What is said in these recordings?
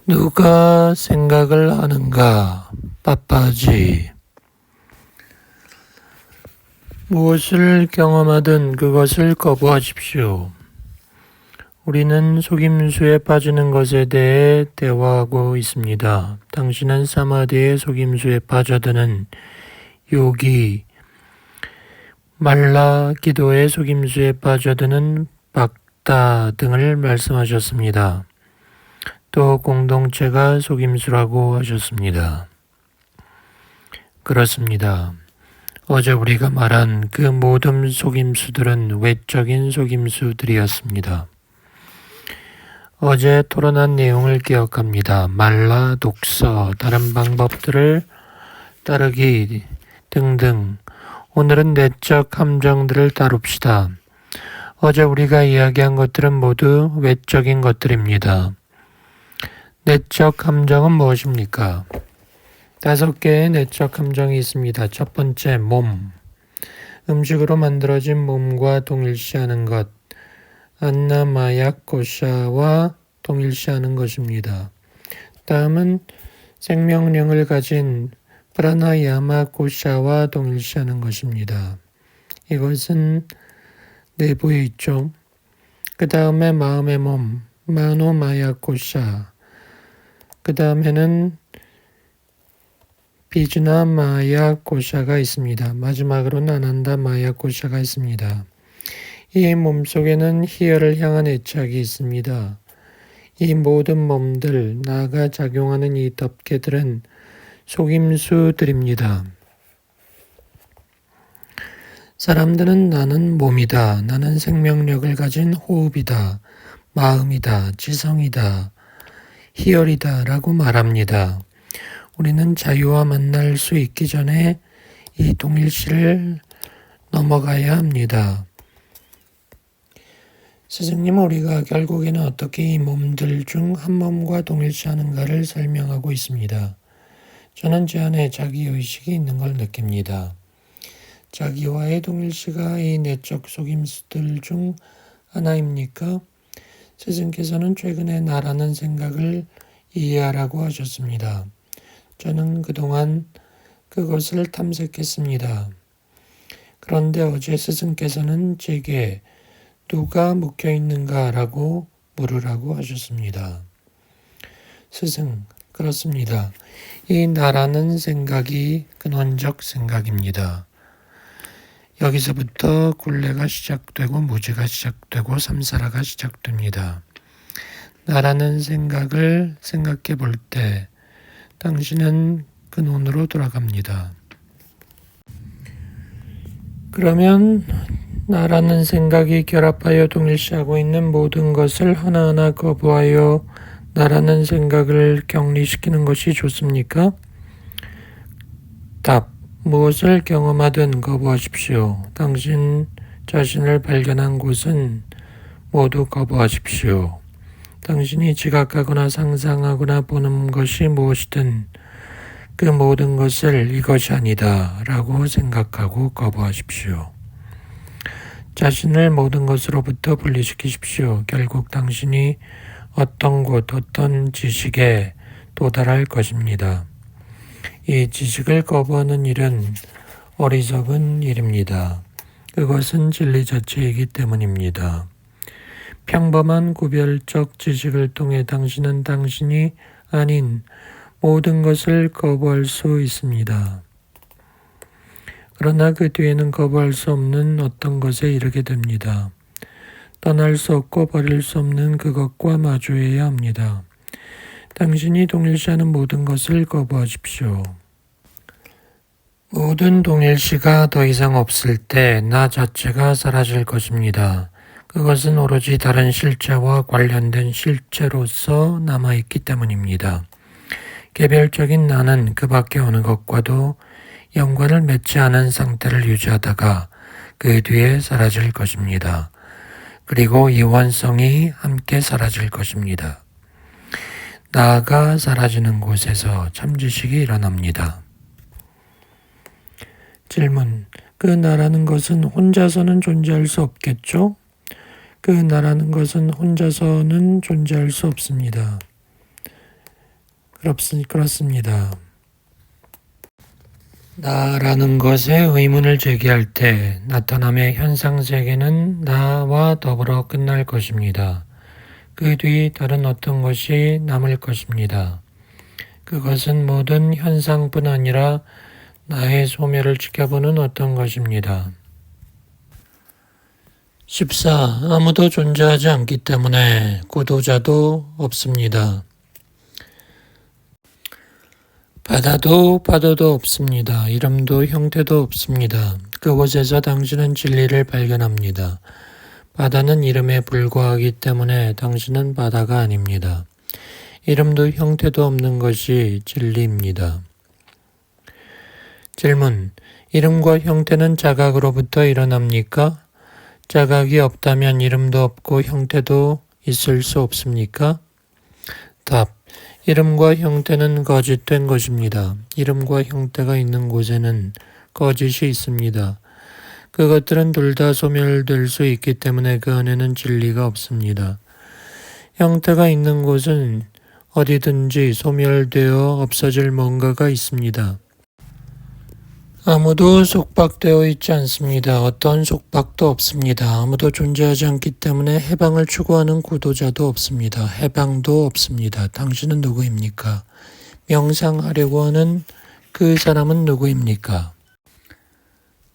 누가 생각을 하는가? 빠빠지. 무엇을 경험하든 그것을 거부하십시오. 우리는 속임수에 빠지는 것에 대해 대화하고 있습니다. 당신은 사마디의 속임수에 빠져드는 요기, 말라 기도의 속임수에 빠져드는 박다 등을 말씀하셨습니다. 또 공동체가 속임수라고 하셨습니다. 그렇습니다. 어제 우리가 말한 그 모든 속임수들은 외적인 속임수들이었습니다. 어제 토론한 내용을 기억합니다. 말라, 독서, 다른 방법들을 따르기 등등. 오늘은 내적 감정들을 다룹시다. 어제 우리가 이야기한 것들은 모두 외적인 것들입니다. 내적 감정은 무엇입니까? 5개의 내적 감정이 있습니다. 첫 번째, 몸. 음식으로 만들어진 몸과 동일시하는 것. 안나 마약 고샤와 동일시하는 것입니다. 다음은 생명력을 가진 프라나야마 고샤와 동일시하는 것입니다. 이것은 내부에 있죠. 그 다음에 마음의 몸, 마노마야 고샤. 그 다음에는 비즈나 마야 고샤가 있습니다. 마지막으로 나난다 마야 고샤가 있습니다. 이 몸속에는 희열을 향한 애착이 있습니다. 이 모든 몸들, 나가 작용하는 이 덮개들은 속임수들입니다. 사람들은 나는 몸이다, 나는 생명력을 가진 호흡이다, 마음이다, 지성이다, 희열이다 라고 말합니다. 우리는 자유와 만날 수 있기 전에 이 동일시를 넘어가야 합니다. 스승님은 우리가 결국에는 어떻게 이 몸들 중 한 몸과 동일시하는가를 설명하고 있습니다. 저는 제 안에 자기의식이 있는 걸 느낍니다. 자기와의 동일시가 이 내적 속임수들 중 하나입니까? 스승께서는 최근에 나라는 생각을 이해하라고 하셨습니다. 저는 그동안 그것을 탐색했습니다. 그런데 어제 스승께서는 제게 누가 묵혀 있는가라고 물으라고 하셨습니다. 스승, 그렇습니다. 이 나라는 생각이 근원적 생각입니다. 여기서부터 굴레가 시작되고 무지가 시작되고 삼사라가 시작됩니다. 나라는 생각을 생각해 볼 때 당신은 근원으로 돌아갑니다. 그러면 나라는 생각이 결합하여 동일시하고 있는 모든 것을 하나하나 거부하여 나라는 생각을 격리시키는 것이 좋습니까? 답. 무엇을 경험하든 거부하십시오. 당신 자신을 발견한 곳은 모두 거부하십시오. 당신이 지각하거나 상상하거나 보는 것이 무엇이든 그 모든 것을 이것이 아니다 라고 생각하고 거부하십시오. 자신을 모든 것으로부터 분리시키십시오. 결국 당신이 어떤 곳, 어떤 지식에 도달할 것입니다. 이 지식을 거부하는 일은 어리석은 일입니다. 그것은 진리 자체이기 때문입니다. 평범한 구별적 지식을 통해 당신은 당신이 아닌 모든 것을 거부할 수 있습니다. 그러나 그 뒤에는 거부할 수 없는 어떤 것에 이르게 됩니다. 떠날 수 없고 버릴 수 없는 그것과 마주해야 합니다. 당신이 동일시하는 모든 것을 거부하십시오. 모든 동일시가 더 이상 없을 때 나 자체가 사라질 것입니다. 그것은 오로지 다른 실체와 관련된 실체로서 남아있기 때문입니다. 개별적인 나는 그 밖의 어느 것과도 연관을 맺지 않은 상태를 유지하다가 그 뒤에 사라질 것입니다. 그리고 이원성이 함께 사라질 것입니다. 나가 사라지는 곳에서 참지식이 일어납니다. 질문. 그 나라는 것은 혼자서는 존재할 수 없겠죠? 그 나라는 것은 혼자서는 존재할 수 없습니다. 그렇습니다. 나라는 것에 의문을 제기할 때 나타남의 현상세계는 나와 더불어 끝날 것입니다. 그 뒤 다른 어떤 것이 남을 것입니다. 그것은 모든 현상뿐 아니라 나의 소멸을 지켜보는 어떤 것입니다. 14. 아무도 존재하지 않기 때문에 구도자도 없습니다. 바다도 파도도 없습니다. 이름도 형태도 없습니다. 그곳에서 당신은 진리를 발견합니다. 바다는 이름에 불과하기 때문에 당신은 바다가 아닙니다. 이름도 형태도 없는 것이 진리입니다. 질문. 이름과 형태는 자각으로부터 일어납니까? 자각이 없다면 이름도 없고 형태도 있을 수 없습니까? 답. 이름과 형태는 거짓된 것입니다. 이름과 형태가 있는 곳에는 거짓이 있습니다. 그것들은 둘 다 소멸될 수 있기 때문에 그 안에는 진리가 없습니다. 형태가 있는 곳은 어디든지 소멸되어 없어질 뭔가가 있습니다. 아무도 속박되어 있지 않습니다. 어떤 속박도 없습니다. 아무도 존재하지 않기 때문에 해방을 추구하는 구도자도 없습니다. 해방도 없습니다. 당신은 누구입니까? 명상하려고 하는 그 사람은 누구입니까?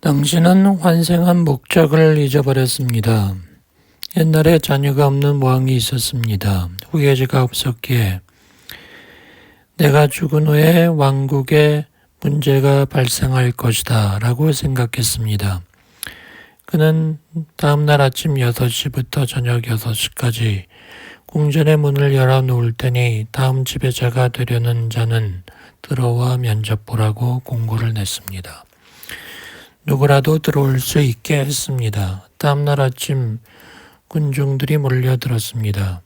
당신은 환생한 목적을 잊어버렸습니다. 옛날에 자녀가 없는 왕이 있었습니다. 후계자가 없었기에 내가 죽은 후에 왕국에 문제가 발생할 것이다 라고 생각했습니다. 그는 다음날 아침 6시부터 저녁 6시까지 궁전의 문을 열어놓을 테니 다음 지배자가 되려는 자는 들어와 면접 보라고 공고를 냈습니다. 누구라도 들어올 수 있게 했습니다. 다음날 아침 군중들이 몰려들었습니다.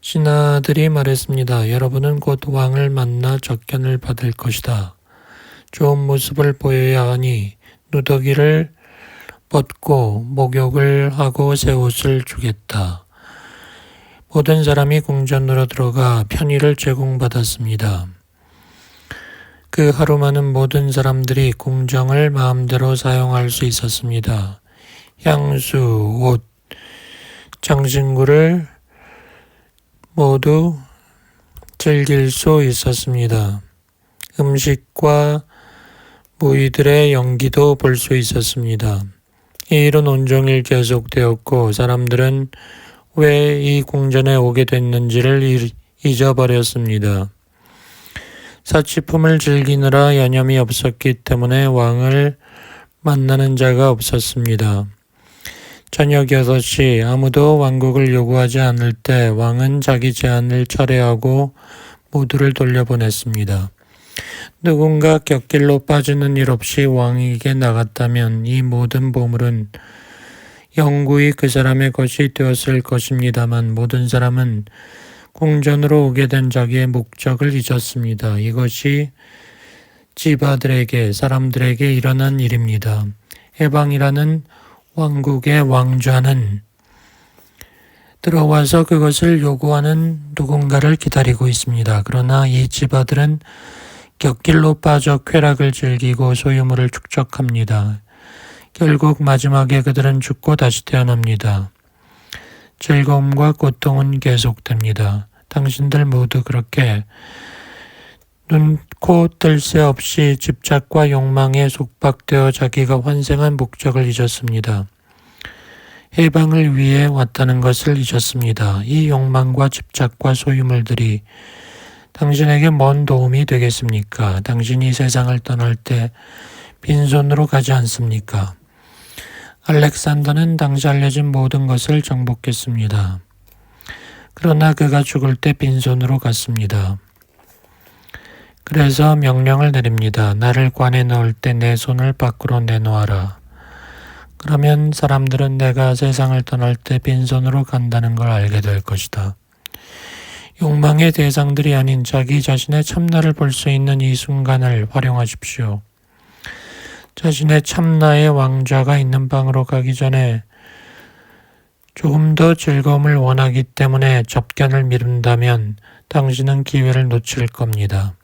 신하들이 말했습니다. 여러분은 곧 왕을 만나 접견을 받을 것이다. 좋은 모습을 보여야 하니 누더기를 벗고 목욕을 하고 새 옷을 주겠다. 모든 사람이 궁전으로 들어가 편의를 제공받았습니다. 그 하루만은 모든 사람들이 궁정을 마음대로 사용할 수 있었습니다. 향수, 옷, 장신구를 모두 즐길 수 있었습니다. 음식과 무희들의 연기도 볼 수 있었습니다. 이 일은 온종일 계속되었고 사람들은 왜 이 궁전에 오게 됐는지를 잊어버렸습니다. 사치품을 즐기느라 여념이 없었기 때문에 왕을 만나는 자가 없었습니다. 저녁 6시 아무도 왕국을 요구하지 않을 때 왕은 자기 제안을 철회하고 모두를 돌려보냈습니다. 누군가 곁길로 빠지는 일 없이 왕에게 나갔다면 이 모든 보물은 영구히 그 사람의 것이 되었을 것입니다만 모든 사람은 궁전으로 오게 된 자기의 목적을 잊었습니다. 이것이 지바들에게 사람들에게 일어난 일입니다. 해방이라는 왕국의 왕좌는 들어와서 그것을 요구하는 누군가를 기다리고 있습니다. 그러나 이 지바들은 곁길로 빠져 쾌락을 즐기고 소유물을 축적합니다. 결국 마지막에 그들은 죽고 다시 태어납니다. 즐거움과 고통은 계속됩니다. 당신들 모두 그렇게 눈, 코, 뜰 새 없이 집착과 욕망에 속박되어 자기가 환생한 목적을 잊었습니다. 해방을 위해 왔다는 것을 잊었습니다. 이 욕망과 집착과 소유물들이 당신에게 뭔 도움이 되겠습니까? 당신이 세상을 떠날 때 빈손으로 가지 않습니까? 알렉산더는 당시 알려진 모든 것을 정복했습니다. 그러나 그가 죽을 때 빈손으로 갔습니다. 그래서 명령을 내립니다. 나를 관에 넣을 때 내 손을 밖으로 내놓아라. 그러면 사람들은 내가 세상을 떠날 때 빈손으로 간다는 걸 알게 될 것이다. 욕망의 대상들이 아닌 자기 자신의 참나를 볼 수 있는 이 순간을 활용하십시오. 자신의 참나의 왕좌가 있는 방으로 가기 전에 조금 더 즐거움을 원하기 때문에 접견을 미룬다면 당신은 기회를 놓칠 겁니다.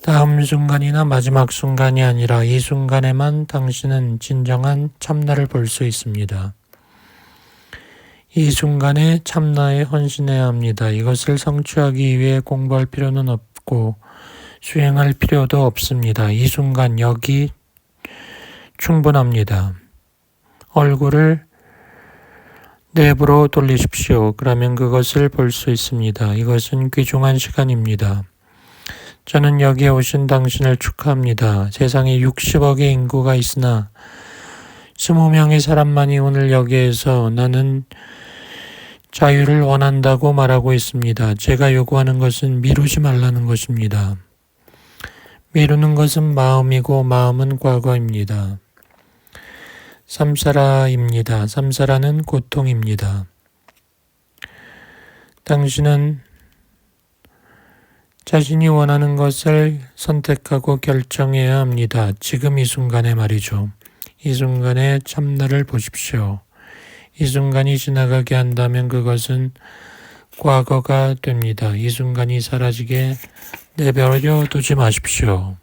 다음 순간이나 마지막 순간이 아니라 이 순간에만 당신은 진정한 참나를 볼 수 있습니다. 이 순간에 참나에 헌신해야 합니다. 이것을 성취하기 위해 공부할 필요는 없고 수행할 필요도 없습니다. 이 순간 여기 충분합니다. 얼굴을 내부로 돌리십시오. 그러면 그것을 볼 수 있습니다. 이것은 귀중한 시간입니다. 저는 여기에 오신 당신을 축하합니다. 세상에 60억의 인구가 있으나 20명의 사람만이 오늘 여기에서 나는 자유를 원한다고 말하고 있습니다. 제가 요구하는 것은 미루지 말라는 것입니다. 미루는 것은 마음이고 마음은 과거입니다. 삼사라입니다. 삼사라는 고통입니다. 당신은 자신이 원하는 것을 선택하고 결정해야 합니다. 지금 이 순간에 말이죠. 이 순간에 참나를 보십시오. 이 순간이 지나가게 한다면 그것은 과거가 됩니다. 이 순간이 사라지게 내버려 두지 마십시오.